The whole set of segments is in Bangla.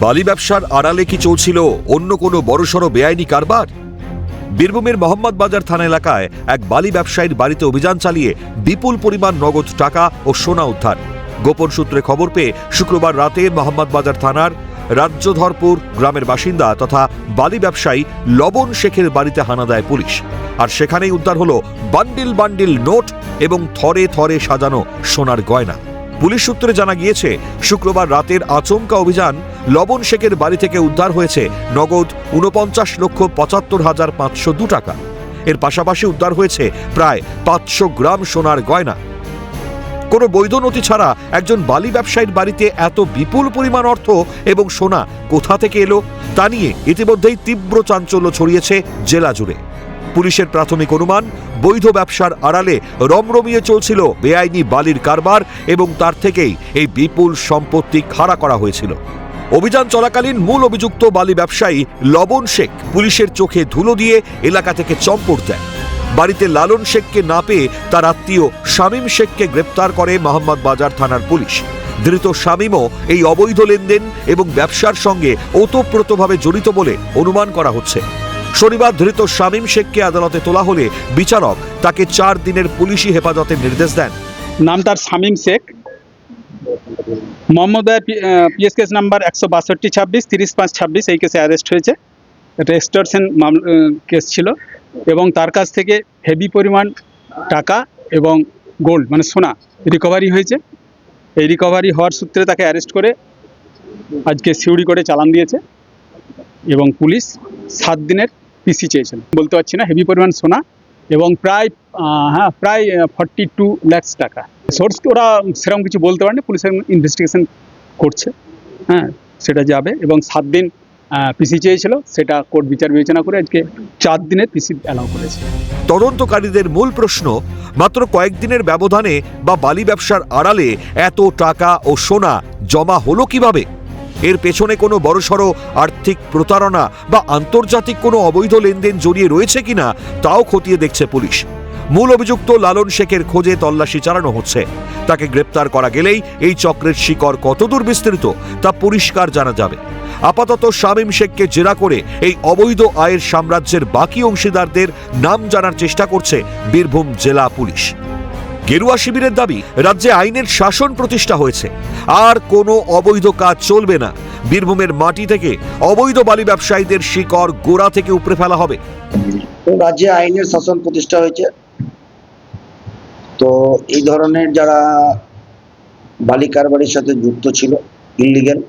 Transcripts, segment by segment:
বালি ব্যবসার আড়ালে কি চলছিল অন্য কোনো বড়সড় বেআইনি কারবার? বীরভূমের মোহাম্মদ বাজার থানা এলাকায় এক বালি ব্যবসায়ীর বাড়িতে অভিযান চালিয়ে বিপুল পরিমাণ নগদ টাকা ও সোনা উদ্ধার। গোপন সূত্রে খবর পেয়ে শুক্রবার রাতে মোহাম্মদ বাজার থানার রাজ্যধরপুর গ্রামের বাসিন্দা তথা বালি ব্যবসায়ী লবণ শেখের বাড়িতে হানা দেয় পুলিশ। আর সেখানেই উদ্ধার হলো বান্ডিল বান্ডিল নোট এবং থরে থরে সাজানো সোনার গয়না। পুলিশ সূত্রে জানা গিয়েছে, শুক্রবার রাতের আচমকা অভিযান লবণ শেখের বাড়ি থেকে উদ্ধার হয়েছে নগদ 49,75,502 টাকা। এর পাশাপাশি উদ্ধার হয়েছে প্রায় 500 গ্রাম সোনার গয়না। কোনো বৈধ নথি ছাড়া একজন বালি ব্যবসায়ীর বাড়িতে এত বিপুল পরিমাণ অর্থ এবং সোনা কোথা থেকে এলো তা নিয়ে ইতিমধ্যেই তীব্র চাঞ্চল্য ছড়িয়েছে জেলা জুড়ে। পুলিশের প্রাথমিক অনুমান, বৈধ ব্যবসার আড়ালে রমরমিয়ে চলছিল বেআইনি বালির কারবার এবং তার থেকেই এই বিপুল সম্পত্তি খাড়া করা হয়েছিল। অভিযান চলাকালীন মূল অভিযুক্ত বালি ব্যবসায়ী লবণ শেখ পুলিশের চোখে ধুলো দিয়ে এলাকা থেকে চম্পট দেয়। বাড়িতে লালন শেখকে না পেয়ে তার আত্মীয় শামীম শেখকে গ্রেপ্তার করে মোহাম্মদ বাজার থানার পুলিশ। ধৃত শামীমও এই অবৈধ লেনদেন এবং ব্যবসার সঙ্গে ওতপ্রোতভাবে জড়িত বলে অনুমান করা হচ্ছে। শনিবার ধৃত শামীম শেখকে আদালতে তোলা হলে বিচারক তাকে 4 দিনের পুলিশি হেফাজতের নির্দেশ দেন। নাম তার Shamim Sheikh, Mohammad PS case number 16226 3526 এই কেসে অ্যারেস্ট হয়েছে। এটা এক্সটর্শন কেস ছিল এবং তার কাছ থেকে হেভি পরিমাণ টাকা এবং গোল্ড মানে সোনা রিকভারি হয়েছে। এই রিকভারি হওয়ার সূত্রে তাকে অ্যারেস্ট করে আজকে সিউড়ি করে চালান দিয়েছে এবং পুলিশ 7 দিনের পিসি চেয়েছিল। বলতে পারছি না, হেভি পরিমাণ সোনা এবং প্রায় 42 লাখ টাকা। সোর্স ওরা সেরকম কিছু বলতে পারেনি, পুলিশের ইনভেস্টিগেশন করছে, সেটা যাবে এবং 7 দিন পিসি চেয়েছিল, সেটা কোর্ট বিচার বিবেচনা করে আজকে 4 দিনের পিসি অ্যালাউ করেছে। তদন্তকারীদের মূল প্রশ্ন, মাত্র কয়েকদিনের ব্যবধানে বা বালি ব্যবসার আড়ালে এত টাকা ও সোনা জমা হলো কিভাবে? এর পেছনে কোনো বড়সড় আর্থিক প্রতারণা বা আন্তর্জাতিক কোনো অবৈধ লেনদেন জড়িয়ে রয়েছে কিনা তাও খতিয়ে দেখছে পুলিশ। মূল অভিযুক্ত লালন শেখের খোঁজে তল্লাশি চালানো হচ্ছে। তাকে গ্রেপ্তার করা গেলেই এই চক্রের শিকড় কতদূর বিস্তৃত তা পরিষ্কার জানা যাবে। আপাতত শামীম শেখকে জেরা করে এই অবৈধ আয়ের সাম্রাজ্যের বাকি অংশীদারদের নাম জানার চেষ্টা করছে বীরভূম জেলা পুলিশ। গেরুয়া শিবিরের দাবি, রাজ্যে আইনের শাসন প্রতিষ্ঠা হয়েছে, আর কোনো অবৈধ কাজ চলবে না। বীরভূমের মাটি থেকে অবৈধ বালি ব্যবসায়ীদের শিকড় গোড়া থেকে উপড়ে ফেলা হবে। রাজ্যে আইনের শাসন প্রতিষ্ঠা হয়েছে, তো এই ধরনের যারা বালি কারবারির সাথে যুক্ত ছিল ইলিগেল,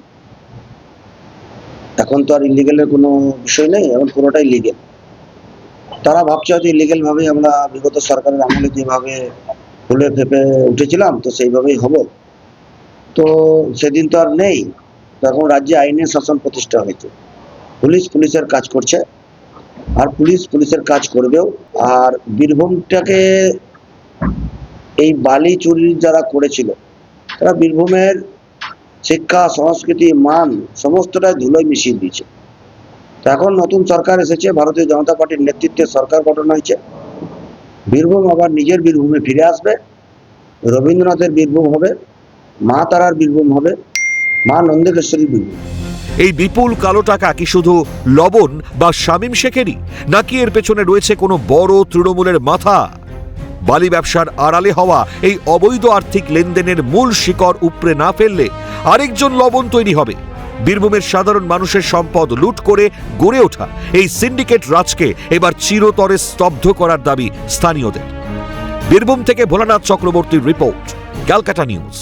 এখন তো আর ইলিগেলের কোনো বিষয় নেই, এখন পুরোটাই লিগেল। তারা ভাবছে হয়তো ইলিগেল ভাবে আমরা বিগত সরকারের আমলে যেভাবে ফুলে ফেপে উঠেছিলাম তো সেইভাবেই হবো, তো সেদিন তো আর নেই। তো এখন রাজ্যে আইনের শাসন প্রতিষ্ঠা হয়েছে, পুলিশের কাজ করছে আর পুলিশের কাজ করবেও। আর বীরভূমটাকে এই বালি চুরি যারা করেছিল তারা বীরভূমের শিক্ষা, সংস্কৃতি, মান সমস্তটাই ধুলোয় মিশিয়ে দিয়েছে। তো এখন নতুন সরকার এসেছে, ভারতীয় জনতা পার্টির নেতৃত্বে সরকার গঠন হয়েছে। বীরভূম আবার নিজের বীরভূমে ফিরে আসবে, রবীন্দ্রনাথের বীরভূম হবে, মা তারার বীরভূম হবে, মা নন্দেশ্বরী বীরভূম। এই বিপুল কালো টাকা কি শুধু লবণ বা শামীম শেখেরই, নাকি এর পেছনে রয়েছে কোনো বড় তৃণমূলের মাথা? বালি ব্যবসার আড়ালে হওয়া এই অবৈধ আর্থিক লেনদেনের মূল শিকড় উপড়ে না ফেললে আরেকজন লবণ তৈরি হবে। বীরভূমের সাধারণ মানুষের সম্পদ লুট করে গড়ে ওঠা এই সিন্ডিকেট রাজকে এবার চিরতরে স্তব্ধ করার দাবি স্থানীয়দের। বীরভূম থেকে ভোলানাথ চক্রবর্তীর রিপোর্ট, ক্যালকাটা নিউজ।